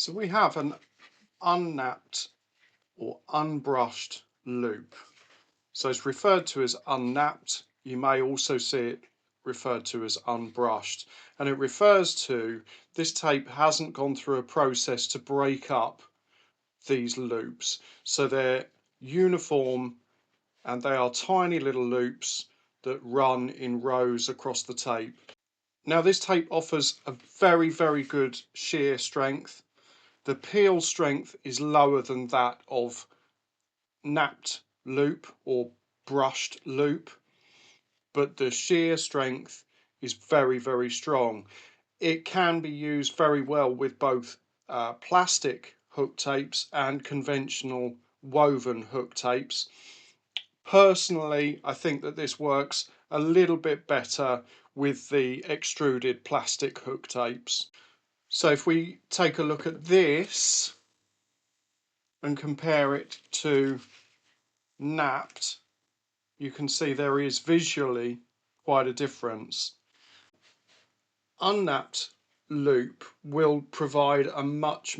So we have an unnapped or unbrushed loop. So it's referred to as unnapped. You may also see it referred to as unbrushed. And it refers to this tape hasn't gone through a process to break up these loops. So they're uniform and they are tiny little loops that run in rows across the tape. Now this tape offers a very, very good shear strength. The peel strength is lower than that of napped loop or brushed loop, but the shear strength is very, very strong. It can be used very well with both plastic hook tapes and conventional woven hook tapes. Personally, I think that this works a little bit better with the extruded plastic hook tapes. So if we take a look at this and compare it to napped, you can see there is visually quite a difference. Unnapped loop will provide a much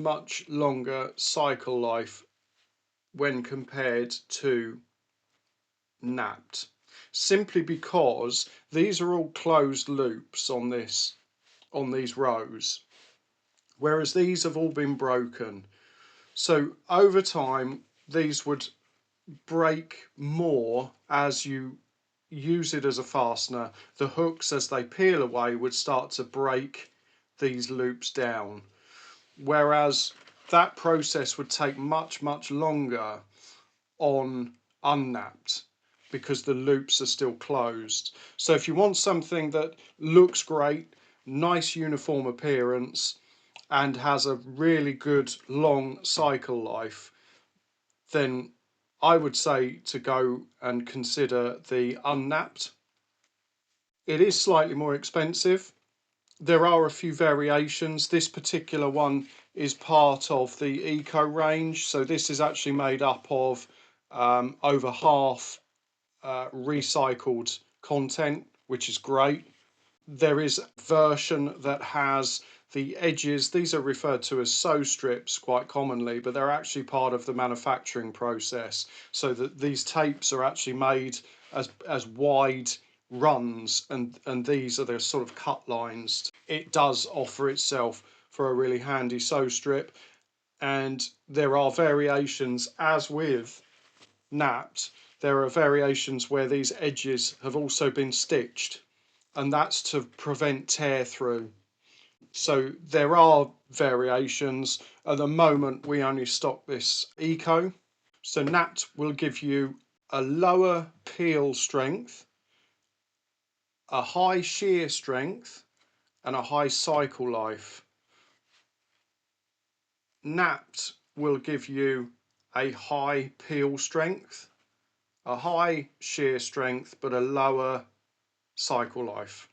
longer cycle life when compared to napped, simply because these are all closed loops on these rows, whereas these have all been broken. So over time these would break more as you use it as a fastener. The hooks, as they peel away, would start to break these loops down, whereas that process would take much longer on unnapped because the loops are still closed. So if you want something that looks great, nice uniform appearance and has a really good long cycle life, then I would say to go and consider the unnapped. It is slightly more expensive. There are a few variations. This particular one is part of the eco range, so this is actually made up of over half recycled content, which is great. There is a version that has the edges. These are referred to as sew strips quite commonly, but they're actually part of the manufacturing process, so that these tapes are actually made as wide runs, and these are the sort of cut lines. It does offer itself for a really handy sew strip, and there are variations, as with napped, there are variations where these edges have also been stitched, and that's to prevent tear through. So there are variations. At the moment we only stock this eco. So napped will give you a lower peel strength, a high shear strength and a high cycle life. Napped will give you a high peel strength, a high shear strength but a lower cycle life.